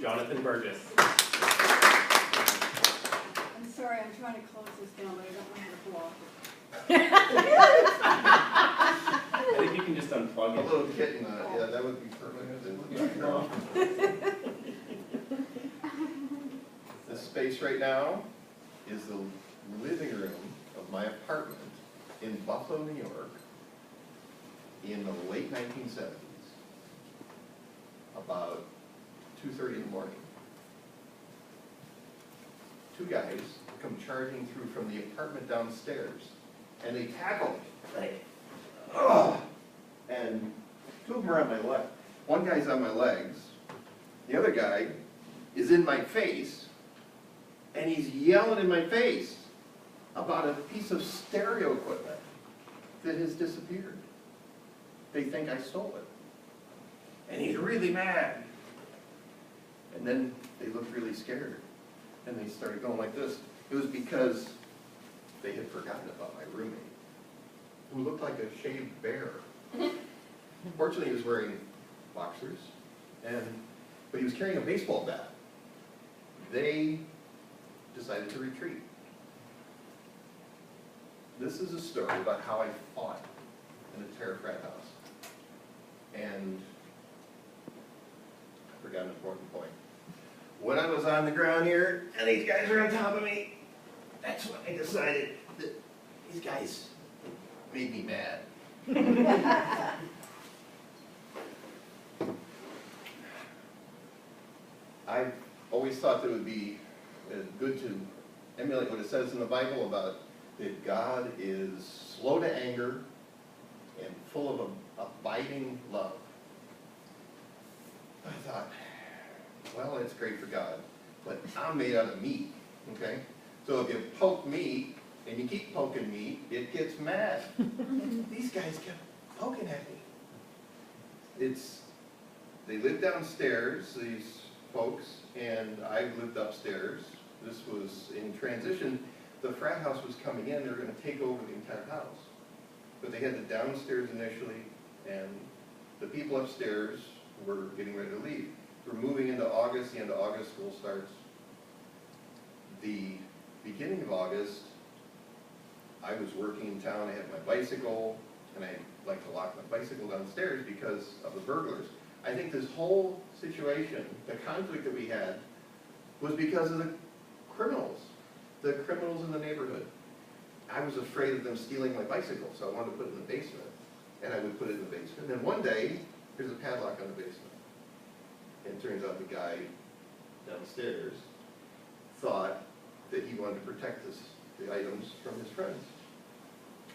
Jonathan Burgess. I'm sorry, I'm trying to close this down, but I don't know how to block it. I think you can just unplug A it. little kitten, yeah, that would be perfect. The space right now is the living room of my apartment in Buffalo, New York, in the late 1970s, about 2:30 in the morning. Two guys come charging through from the apartment downstairs, and they tackle me, like, ugh! And two of them are on my leg. One guy's on my legs, the other guy is in my face, and he's yelling in my face about a piece of stereo equipment that has disappeared. They think I stole it. And he's really mad. And then they looked really scared. And they started going like this. It was because they had forgotten about my roommate, who looked like a shaved bear. Fortunately, he was wearing boxers, but he was carrying a baseball bat. They decided to retreat. This is a story about how I fought in a terror frat house. And I forgot an important point. When I was on the ground here, and these guys were on top of me, that's when I decided that these guys made me mad. I've always thought that it would be good to emulate what it says in the Bible about that God is slow to anger and full of abiding love. I thought, well, it's great for God, but I'm made out of meat, okay? So if you poke meat and you keep poking meat, it gets mad. These guys kept poking at me. They lived downstairs, these folks, and I lived upstairs. This was in transition. The frat house was coming in, they were going to take over the entire house. But they had the downstairs initially, and the people upstairs were getting ready to leave. We're moving into August, the end of August, school starts. The beginning of August, I was working in town, I had my bicycle, and I like to lock my bicycle downstairs because of the burglars. I think this whole situation, the conflict that we had, was because of the criminals in the neighborhood. I was afraid of them stealing my bicycle, so I wanted to put it in the basement, and I would put it in the basement. And one day, there's a padlock on the basement. And it turns out the guy downstairs thought that he wanted to protect the items from his friends.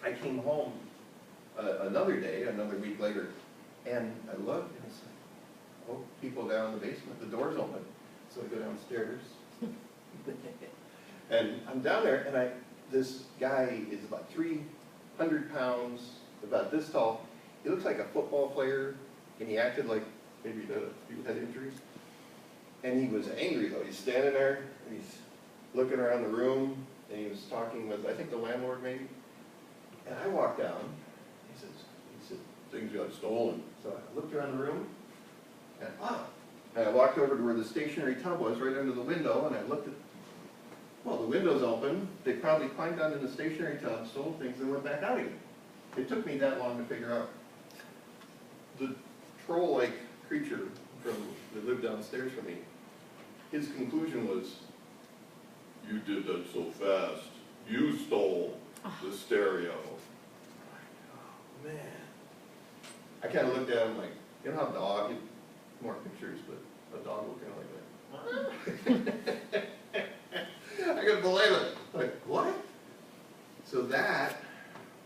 I came home another day, another week later, and I looked and it's like, oh, people down in the basement, the door's open. So I go downstairs, and I'm down there, and this guy is about 300 pounds, about this tall. He looks like a football player, and he acted like maybe he had a few head injuries. And he was angry though. He's standing there, and he's looking around the room, and he was talking with, I think, the landlord maybe. And I walked down, he said, things got stolen. So I looked around the room, and and I walked over to where the stationary tub was, right under the window, and I looked at, well, the window's open. They probably climbed down in the stationary tub, stole things, and went back out again. It took me that long to figure out. The troll-like creature that lived downstairs from me, his conclusion was, you did that so fast. You stole the stereo. Oh, man. I kind of looked at him like, you know how a dog, more pictures, but a dog will kind of like that. I couldn't believe it. Like, what? So that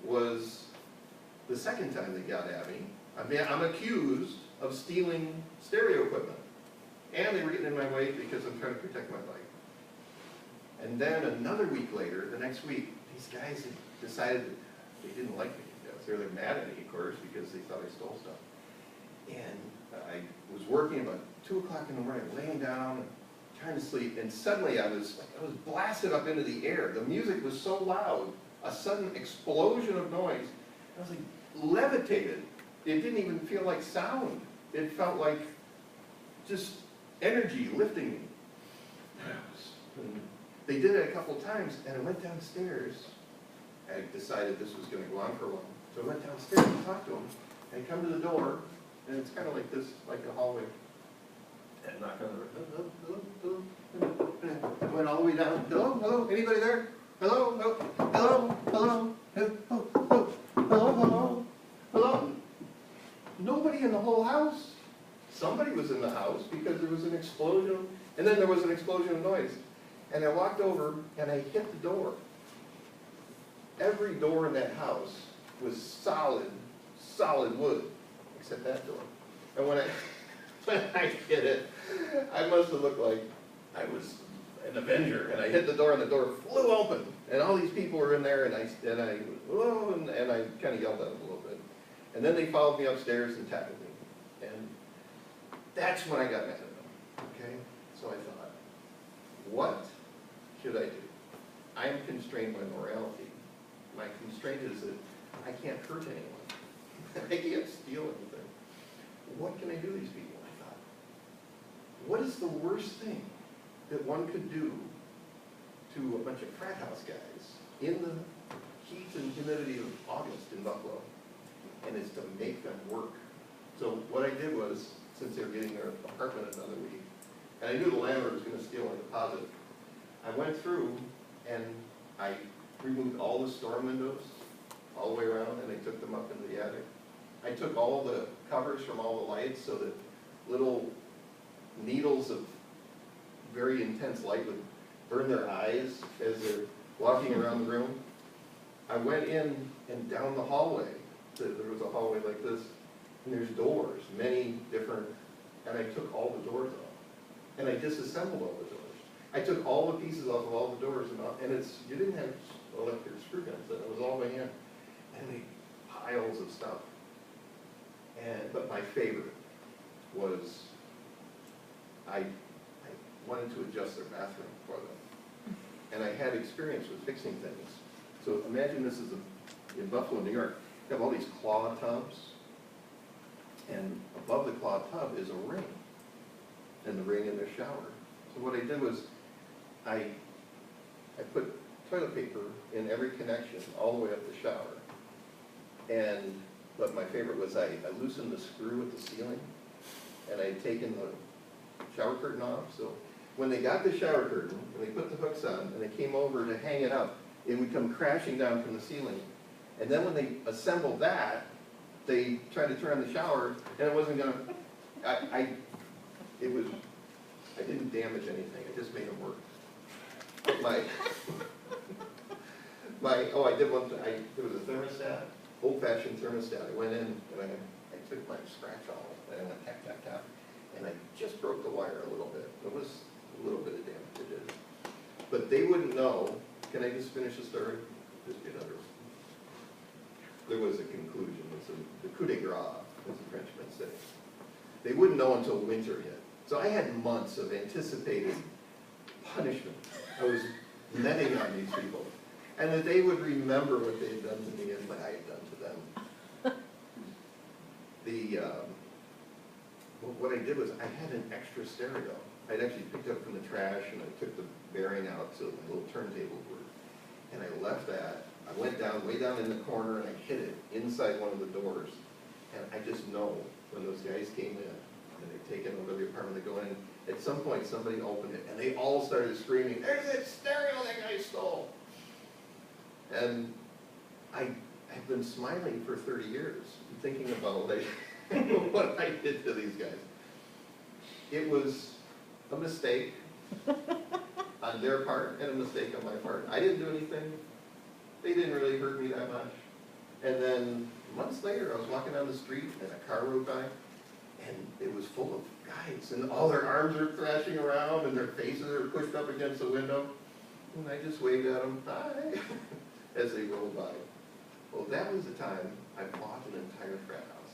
was the second time they got at me. I mean, I'm accused of stealing stereo equipment. And they were getting in my way because I'm trying to protect my bike. And then another week later, the next week, these guys had decided that they didn't like me. They were mad at me, of course, because they thought I stole stuff. And I was working about 2 o'clock in the morning, laying down and trying to sleep, and suddenly I was blasted up into the air. The music was so loud, a sudden explosion of noise. I was like levitated. It didn't even feel like sound. It felt like just energy lifting me. And they did it a couple times, and I went downstairs. I decided this was going to go on for a while. So I went downstairs and talked to them. And I come to the door, and it's kind of like this, like a hallway. And knock on the door. Hello. I went all the way down. Hello, hello, anybody there? Hello, hello, hello, hello, hello, hello, hello, hello. Nobody in the whole house. Somebody was in the house because there was an explosion, and then there was an explosion of noise. And I walked over and I hit the door. Every door in that house was solid wood, except that door. And when I hit it, I must have looked like I was an Avenger. And I hit the door and the door flew open. And all these people were in there and I kind of yelled at them a little bit. And then they followed me upstairs and tackled me. And that's when I got mad at them, okay? So I thought, what should I do? I am constrained by morality. My constraint is that I can't hurt anyone. I can't steal anything. What can I do to these people? I thought, what is the worst thing that one could do to a bunch of frat house guys in the heat and humidity of August in Buffalo? And it's to make them work. So what I did was, since they were getting their apartment another week, and I knew the landlord was going to steal my deposit, I went through and I removed all the storm windows all the way around, and I took them up into the attic. I took all the covers from all the lights so that little needles of very intense light would burn their eyes as they're walking around the room. I went in and down the hallway. There was a hallway like this, and there's doors, many different, and I took all the doors off. And I disassembled all the doors. I took all the pieces off of all the doors, and you didn't have electric screw guns, it was all by hand. And they piles of stuff. But my favorite was, I wanted to adjust their bathroom for them. And I had experience with fixing things. So imagine this is in Buffalo, New York. You have all these claw tubs, and above the claw tub is a ring, and the ring in their shower. So what I did was, I put toilet paper in every connection all the way up the shower. But my favorite was I loosened the screw at the ceiling, and I'd taken the shower curtain off. So when they got the shower curtain, and they put the hooks on, and they came over to hang it up, it would come crashing down from the ceiling. And then when they assembled that, they tried to turn on the shower, and it wasn't gonna, I didn't damage anything, I just made them work. I did one thing, there was a thermostat, old-fashioned thermostat. I went in and I took my scratch awl and I went tap, tap, tap, and I just broke the wire a little bit. It was a little bit of damage it did. But they wouldn't know. Can I just finish the story? Just get under. There was a conclusion. The coup de grace, as the Frenchmen say. They wouldn't know until winter hit. So I had months of anticipated punishment. I was netting on these people. And that they would remember what they had done to me and what I had done to them. What I did was I had an extra stereo. I'd actually picked up from the trash and I took the bearing out so my little turntable worked. And I left that. I went down, way down in the corner, and I hid it inside one of the doors. And I just know when those guys came in and they'd taken over the apartment, they go in, at some point somebody opened it and they all started screaming, "There's that stereo that guy stole!" And I've been smiling for 30 years, thinking about what I did to these guys. It was a mistake on their part and a mistake on my part. I didn't do anything. They didn't really hurt me that much. And then months later, I was walking down the street and a car rode by, and it was full of guys, and all their arms are thrashing around and their faces are pushed up against the window. And I just waved at them, "Hi," as they rolled by. Well, that was the time I bought an entire frat house.